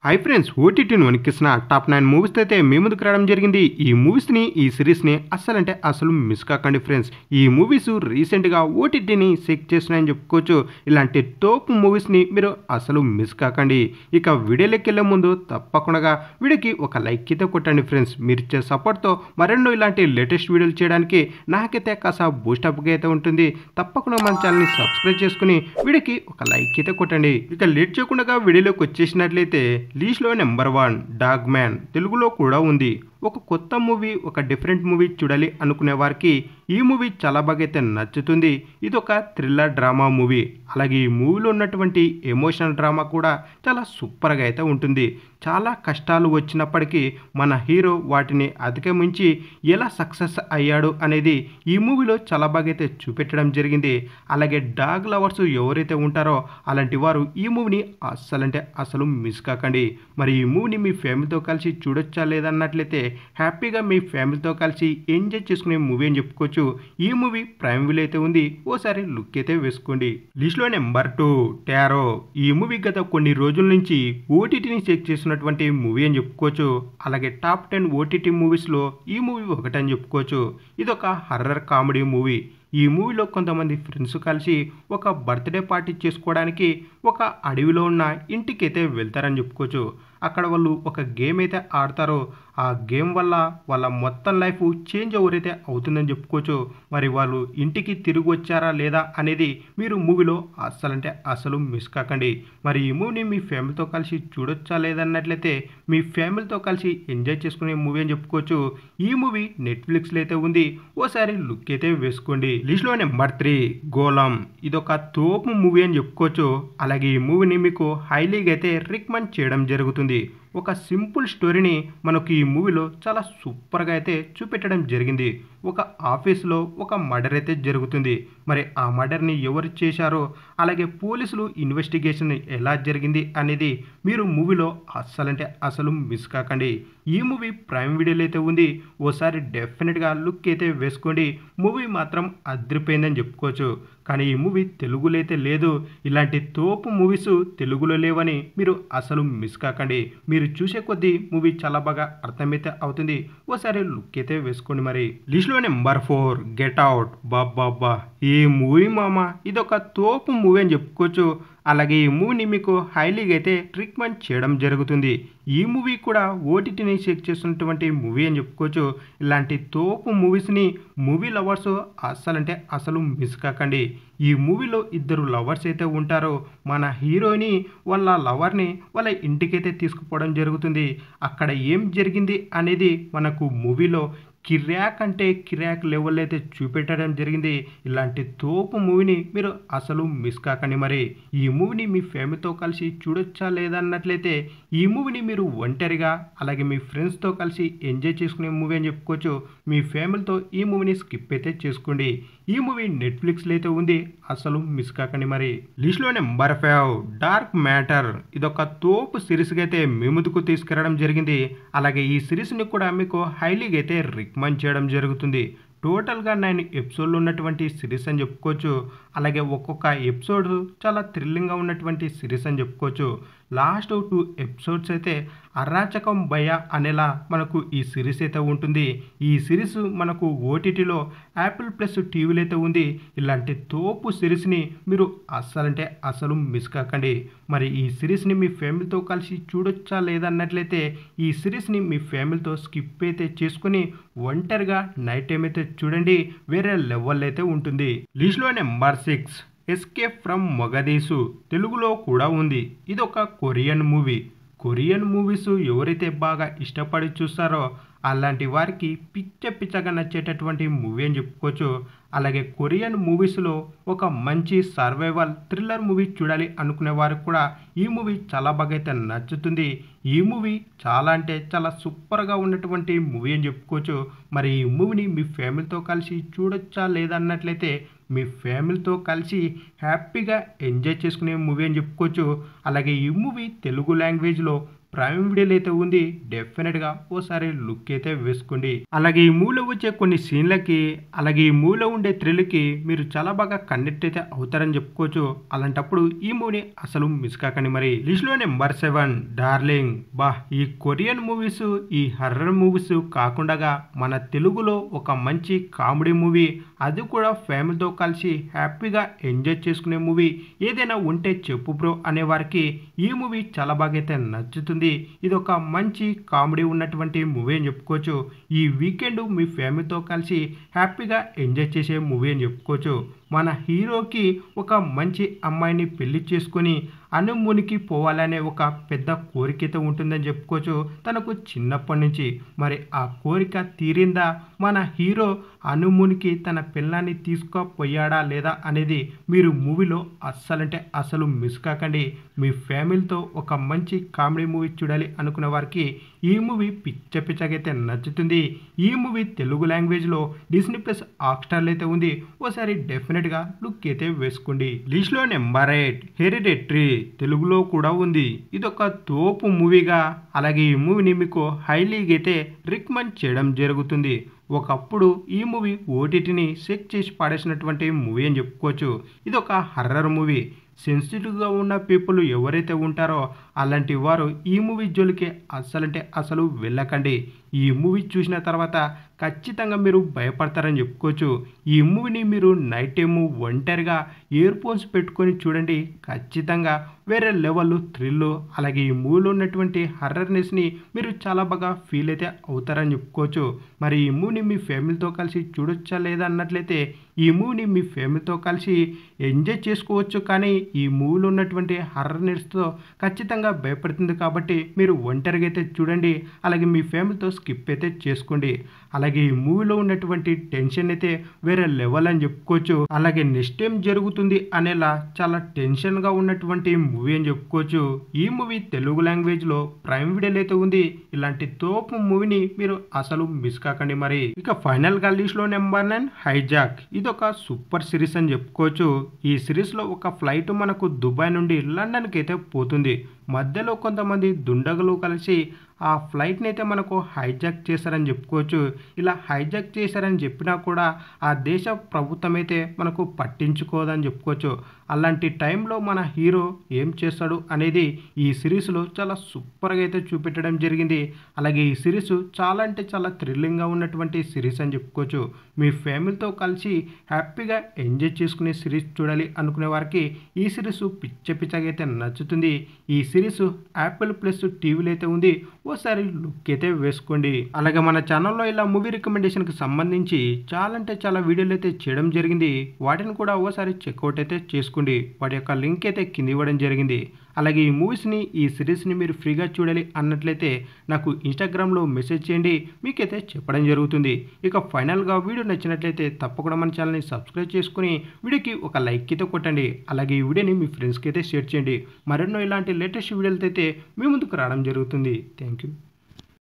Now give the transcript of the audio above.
Hi friends, ఓటీటీని వణికిస్తున్న top 9 మూవీస్తో అయితే మీ ముందుకు రావడం జరిగింది. ఈ మూవీస్ని, ఈ సిరీస్ని అస్సలు మిస్ కాకండి ఫ్రెండ్స్. ఈ మూవీస్ రీసెంట్గా ఓటీటీని చెక్ చేస్తున్నాయని చెప్పుకోవచ్చు. ఇలాంటి టోప్ మూవీస్ని మీరు అసలు మిస్ కాకండి. ఇక వీడియోలోకి వెళ్ళే ముందు తప్పకుండా వీడియోకి ఒక లైక్ అయితే కొట్టండి ఫ్రెండ్స్. మీరు ఇచ్చే సపోర్ట్తో మరెన్నో ఇలాంటి లేటెస్ట్ వీడియోలు చేయడానికి నాకైతే కాస్త బూస్టప్గా అయితే ఉంటుంది. తప్పకుండా మన ఛానల్ని సబ్స్క్రైబ్ చేసుకుని వీడియోకి ఒక లైక్ అయితే కొట్టండి. ఇక లేట్ చేయకుండా వీడియోలోకి వచ్చేసినట్లయితే లీస్ట్లో నెంబర్ 1 డాగ్ మ్యాన్ తెలుగులో కూడా ఉంది. ఒక కొత్త మూవీ, ఒక డిఫరెంట్ మూవీ చూడాలి అనుకునే వారికి ఈ మూవీ చాలా బాగా అయితే నచ్చుతుంది. ఇది ఒక థ్రిల్లర్ డ్రామా మూవీ. అలాగే ఈ మూవీలో ఉన్నటువంటి ఎమోషనల్ డ్రామా కూడా చాలా సూపర్గా అయితే ఉంటుంది. చాలా కష్టాలు వచ్చినప్పటికీ మన హీరో వాటిని అధిగమించి ఎలా సక్సెస్ అయ్యాడు అనేది ఈ మూవీలో చాలా బాగా అయితే చూపెట్టడం జరిగింది. అలాగే డాగ్ లవర్స్ ఎవరైతే ఉంటారో అలాంటి వారు ఈ మూవీని అసలు మిస్ కాకండి. మరి ఈ మూవీని మీ ఫ్యామిలీతో కలిసి చూడొచ్చా లేదన్నట్లయితే హ్యాపీగా మీ ఫ్యామిలీతో కలిసి ఎంజాయ్ చేసుకునే మూవీ అని చెప్పుకోవచ్చు. ఈ మూవీ ప్రైమ్ వీల్ అయితే ఉంది. ఓసారి లుక్ అయితే వేసుకోండి. లిస్ట్లో నెంబర్ 2 టారో. ఈ మూవీ గత కొన్ని రోజుల నుంచి ఓటీటీని చెక్ చేసినటువంటి మూవీ అని చెప్పుకోవచ్చు. అలాగే టాప్ 10 ఓటీటీ మూవీస్లో ఈ మూవీ ఒకటని చెప్పుకోవచ్చు. ఇది ఒక హర్రర్ కామెడీ మూవీ. ఈ మూవీలో కొంతమంది ఫ్రెండ్స్ కలిసి ఒక బర్త్డే పార్టీ చేసుకోవడానికి ఒక అడవిలో ఉన్న ఇంటికైతే వెళ్తారని చెప్పుకోవచ్చు. అక్కడ వాళ్ళు ఒక గేమ్ అయితే ఆడతారో ఆ గేమ్ వల్ల వాళ్ళ మొత్తం లైఫ్ చేంజ్ ఎవరైతే అవుతుందని చెప్పుకోవచ్చు. మరి వాళ్ళు ఇంటికి తిరిగి వచ్చారా లేదా అనేది మీరు మూవీలో అసలు మిస్ కాకండి. మరి ఈ మూవీని మీ ఫ్యామిలీతో కలిసి చూడొచ్చా లేదన్నట్లయితే మీ ఫ్యామిలీతో కలిసి ఎంజాయ్ చేసుకునే మూవీ అని చెప్పుకోవచ్చు. ఈ మూవీ నెట్ఫ్లిక్స్లో అయితే ఉంది. ఓసారి లుక్ అయితే వేసుకోండి. లిస్ట్లో నెంబర్ 3 గోలం. ఇదొక తోపు మూవీ అని చెప్పుకోవచ్చు. అలాగే ఈ మూవీని మీకు హైలీగా అయితే రికమెండ్ చేయడం జరుగుతుంది. ఒక సింపుల్ స్టోరీని మనకు ఈ మూవీలో చాలా సూపర్గా అయితే చూపెట్టడం జరిగింది. ఒక ఆఫీస్లో ఒక మర్డర్ అయితే జరుగుతుంది. మరి ఆ మర్డర్ని ఎవరు చేశారో, అలాగే పోలీసులు ఇన్వెస్టిగేషన్ ఎలా జరిగింది అనేది మీరు మూవీలో అసలు మిస్ కాకండి. ఈ మూవీ ప్రైమ్ వీడియోలో అయితే ఉంది. ఓసారి డెఫినెట్గా లుక్ అయితే వేసుకోండి. మూవీ మాత్రం అదిరిపోయిందని చెప్పుకోవచ్చు. కానీ ఈ మూవీ తెలుగులో అయితే లేదు. ఇలాంటి తోపు మూవీస్ తెలుగులో లేవని మీరు అసలు మిస్ కాకండి. మీరు చూసే కొద్దీ మూవీ చాలా బాగా అర్థమైతే అవుతుంది. ఓసారి లుక్ అయితే వేసుకోండి. మరి లిస్ట్లో నెంబర్ 4 గెట్ అవుట్. బాబా ఈ మూవీ మామ ఇదొక తోపు మూవీ అని చెప్పుకోవచ్చు. అలాగే ఈ మూవీని మీకు హైలీగా అయితే రికమెండ్ చేయడం జరుగుతుంది. ఈ మూవీ కూడా ఓటీటీని చెక్ చేస్తున్నటువంటి మూవీ అని చెప్పుకోవచ్చు. ఇలాంటి తోపు మూవీస్ని మూవీ లవర్స్ అసలు మిస్ కాకండి. ఈ మూవీలో ఇద్దరు లవర్స్ అయితే ఉంటారో మన హీరోని వాళ్ళ లవర్ని వాళ్ళ ఇంటికైతే తీసుకుపోవడం జరుగుతుంది. అక్కడ ఏం జరిగింది అనేది మనకు మూవీలో కిరాక్ అంటే కిరాక్ లెవెల్ అయితే చూపెట్టడం జరిగింది. ఇలాంటి తోపు మూవీని మీరు అసలు మిస్ కాకండి. మరి ఈ మూవీని మీ ఫ్యామిలీతో కలిసి చూడొచ్చా లేదా అన్నట్లయితే ఈ మూవీని మీరు ఒంటరిగా అలాగే మీ ఫ్రెండ్స్తో కలిసి ఎంజాయ్ చేసుకునే మూవీ అని చెప్పుకోవచ్చు. మీ ఫ్యామిలీతో ఈ మూవీని స్కిప్ అయితే చేసుకోండి. ఈ మూవీ నెట్ఫ్లిక్స్లో అయితే ఉంది. అసలు మిస్ కాకండి. మరి లిస్ట్లో నెంబర్ 5 డార్క్ మ్యాటర్. ఇదొక తోపు సిరీస్గా అయితే మీ ముందుకు తీసుకురావడం జరిగింది. అలాగే ఈ సిరీస్ని కూడా మీకు హైలీగా అయితే రికమెండ్ చేయడం జరుగుతుంది. టోటల్గా 9 ఎపిసోడ్లు ఉన్నటువంటి సిరీస్ అని చెప్పుకోవచ్చు. అలాగే ఒక్కొక్క ఎపిసోడ్ చాలా థ్రిల్లింగ్గా ఉన్నటువంటి సిరీస్ అని చెప్పుకోవచ్చు. లాస్ట్ 2 ఎపిసోడ్స్ అయితే అరాచకం భయ అనేలా మనకు ఈ సిరీస్ అయితే ఉంటుంది. ఈ సిరీస్ మనకు ఓటీటీలో యాపిల్ ప్లస్ టీవీలో అయితే ఉంది. ఇలాంటి తోపు సిరీస్ని మీరు అసలు మిస్ కాకండి. మరి ఈ సిరీస్ని మీ ఫ్యామిలీతో కలిసి చూడొచ్చా లేదన్నట్లయితే ఈ సిరీస్ని మీ ఫ్యామిలీతో స్కిప్ అయితే చేసుకుని ఒంటరిగా నైట్ టైం అయితే చూడండి. వేరే లెవెల్ అయితే ఉంటుంది. లిస్ట్లో నెంబర్ 6 ఎస్కేప్ ఫ్రమ్ మొగదీసు. తెలుగులో కూడా ఉంది. ఇది ఒక కొరియన్ మూవీ. కొరియన్ మూవీస్ ఎవరైతే బాగా ఇష్టపడి చూస్తారో అలాంటి వారికి పిచ్చగా నచ్చేటటువంటి మూవీ అని చెప్పుకోవచ్చు. అలాగే కొరియన్ మూవీస్లో ఒక మంచి సర్వైవల్ థ్రిల్లర్ మూవీ చూడాలి అనుకునే వారికి కూడా ఈ మూవీ చాలా బాగా అయితే నచ్చుతుంది. ఈ మూవీ చాలా సూపర్గా ఉన్నటువంటి మూవీ అని చెప్పుకోవచ్చు. మరి ఈ మూవీని మీ ఫ్యామిలీతో కలిసి చూడొచ్చా లేదన్నట్లయితే మీ ఫ్యామిలీతో కలిసి హ్యాపీగా ఎంజాయ్ చేసుకునే మూవీ అని చెప్పుకోవచ్చు. అలాగే ఈ మూవీ తెలుగు లాంగ్వేజ్లో ప్రైమ్ వీడియోలో అయితే ఉంది. డెఫినెట్గా ఓసారి లుక్ అయితే వేసుకోండి. అలాగే ఈ మూవీలో వచ్చే కొన్ని సీన్లకి అలాగే ఈ మూవీలో ఉండే థ్రిల్కి మీరు చాలా బాగా కనెక్ట్ అయితే అవుతారని చెప్పుకోవచ్చు. అలాంటప్పుడు ఈ మూవీని అసలు మిస్ కాకండి. మరి లిస్ట్లో నెంబర్ 7 డార్లింగ్. ఈ కొరియన్ మూవీస్ ఈ హర్రర్ మూవీస్ కాకుండా మన తెలుగులో ఒక మంచి కామెడీ మూవీ, అది కూడా ఫ్యామిలీతో కలిసి హ్యాపీగా ఎంజాయ్ చేసుకునే మూవీ ఏదైనా ఉంటే చెప్పు బ్రో అనే వారికి ఈ మూవీ చాలా బాగా అయితే నచ్చుతుంది. ఇది ఒక మంచి కామెడీ ఉన్నటువంటి మూవీ అని చెప్పుకోవచ్చు. ఈ వీకెండ్ మీ ఫ్యామిలీతో కలిసి హ్యాపీగా ఎంజాయ్ చేసే మూవీ అని చెప్పుకోవచ్చు. మన హీరోకి ఒక మంచి అమ్మాయిని పెళ్లి చేసుకొని హనీమూన్కి పోవాలనే ఒక పెద్ద కోరికతో ఉంటుందని చెప్పుకోవచ్చు తనకు చిన్నప్పటి నుంచి. మరి ఆ కోరిక తీరిందా? మన హీరో హనీమూన్కి తన పిల్లాన్ని తీసుకుపోయాడా లేదా అనేది మీరు మూవీలో అస్సలంటే అసలు మిస్ కాకండి. మీ ఫ్యామిలీతో ఒక మంచి కామెడీ మూవీ చూడాలి అనుకునే వారికి ఈ మూవీ పిచ్చగైతే నచ్చుతుంది. ఈ మూవీ తెలుగు లాంగ్వేజ్లో డిస్నీ ప్లస్ హాట్‌స్టార్లో అయితే ఉంది. ఓసారి డెఫినెట్గా లుక్ అయితే వేసుకోండి. లిస్ట్లో నెంబర్ 8 హెరిడిటరీ. తెలుగులో కూడా ఉంది. ఇదొక తోపు మూవీగా అలాగే ఈ మూవీని మీకు హైలీగా అయితే రికమెండ్ చేయడం జరుగుతుంది. ఒకప్పుడు ఈ మూవీ ఓటీటీని సెక్ చేసి పాడేసినటువంటి మూవీ అని చెప్పుకోవచ్చు. ఇదొక హర్రర్ మూవీ. సెన్సిటివ్గా ఉన్న పీపుల్ ఎవరైతే ఉంటారో అలాంటి వారు ఈ మూవీ జోలికి అస్సలంటే అసలు వెళ్ళకండి. ఈ మూవీ చూసిన తర్వాత ఖచ్చితంగా మీరు భయపడతారని చెప్పుకోవచ్చు. ఈ మూవీని మీరు నైట్ టైము ఒంటరిగా ఇయర్ ఫోన్స్ పెట్టుకొని చూడండి. ఖచ్చితంగా వేరే లెవెల్ థ్రిల్ అలాగే ఈ మూవీలో ఉన్నటువంటి హర్రర్నెస్ని మీరు చాలా బాగా ఫీల్ అయితే అవుతారని చెప్పుకోవచ్చు. మరి ఈ మూవీని మీ ఫ్యామిలీతో కలిసి చూడొచ్చా లేదా అన్నట్లయితే ఈ మూవీని మీ ఫ్యామిలీతో కలిసి ఎంజాయ్ చేసుకోవచ్చు. కానీ ఈ మూవీలో ఉన్నటువంటి హర్రర్నెస్తో ఖచ్చితంగా భయపడుతుంది కాబట్టి మీరు ఒంటరిగా అయితే చూడండి. అలాగే మీ ఫ్యామిలీతో స్కిప్ అయితే చేసుకోండి. అలాగే ఈ మూవీలో ఉన్నటువంటి టెన్షన్ అయితే వేరే లెవెల్ అని చెప్పుకోవచ్చు. అలాగే నెక్స్ట్ ఏం జరుగుతుంది అనేలా చాలా టెన్షన్గా ఉన్నటువంటి మూవీ అని చెప్పుకోవచ్చు. ఈ మూవీ తెలుగు లాంగ్వేజ్లో ప్రైమ్ వీడియోలో అయితే ఉంది. ఇలాంటి తోపు మూవీని మీరు అసలు మిస్ కాకండి. మరి ఇక ఫైనల్గా లిస్ట్లో నెంబర్ 9 హైజాక్. ఇదొక సూపర్ సిరీస్ అని చెప్పుకోవచ్చు. ఈ సిరీస్లో ఒక ఫ్లైట్ మనకు దుబాయ్ నుండి లండన్కి అయితే పోతుంది. మధ్యలో కొంతమంది దుండగులు కలిసి ఆ ఫ్లైట్ని అయితే మనకు హైజాక్ చేశారని చెప్పుకోవచ్చు. ఇలా హైజాక్ చేశారని చెప్పినా కూడా ఆ దేశ ప్రభుత్వం అయితే మనకు పట్టించుకోదని చెప్పుకోవచ్చు. అలాంటి టైంలో మన హీరో ఏం చేస్తాడు అనేది ఈ సిరీస్లో చాలా సూపర్గా అయితే చూపెట్టడం జరిగింది. అలాగే ఈ సిరీస్ చాలా అంటే చాలా థ్రిల్లింగ్గా ఉన్నటువంటి సిరీస్ అని చెప్పుకోవచ్చు. మీ ఫ్యామిలీతో కలిసి హ్యాపీగా ఎంజాయ్ చేసుకునే సిరీస్ చూడాలి అనుకునే వారికి ఈ సిరీస్ పిచ్చగా అయితే నచ్చుతుంది. ఈ సిరీస్ యాపిల్ ప్లస్ టీవీలో అయితే ఉంది. ఓసారి లుక్ అయితే వేసుకోండి. అలాగే మన ఛానల్లో ఇలా మూవీ రికమెండేషన్కి సంబంధించి చాలా అంటే చాలా వీడియోలు అయితే చేయడం జరిగింది. వాటిని కూడా ఓసారి చెక్అవుట్ అయితే చేసుకోండి. వాటి యొక్క లింక్ అయితే కింద ఇవ్వడం జరిగింది. అలాగే ఈ మూవీస్ని ఈ సిరీస్ని మీరు ఫ్రీగా చూడాలి అన్నట్లయితే నాకు ఇన్స్టాగ్రామ్లో మెసేజ్ చేయండి. మీకైతే చెప్పడం జరుగుతుంది. ఇక ఫైనల్గా వీడియో నచ్చినట్లయితే తప్పకుండా మన ఛానల్ని సబ్స్క్రైబ్ చేసుకుని వీడియోకి ఒక లైక్ అయితే కొట్టండి. అలాగే ఈ వీడియోని మీ ఫ్రెండ్స్కి అయితే షేర్ చేయండి. మరెన్నో ఇలాంటి లేటెస్ట్ వీడియోలతో అయితే మీ ముందుకు రావడం జరుగుతుంది. Thank you.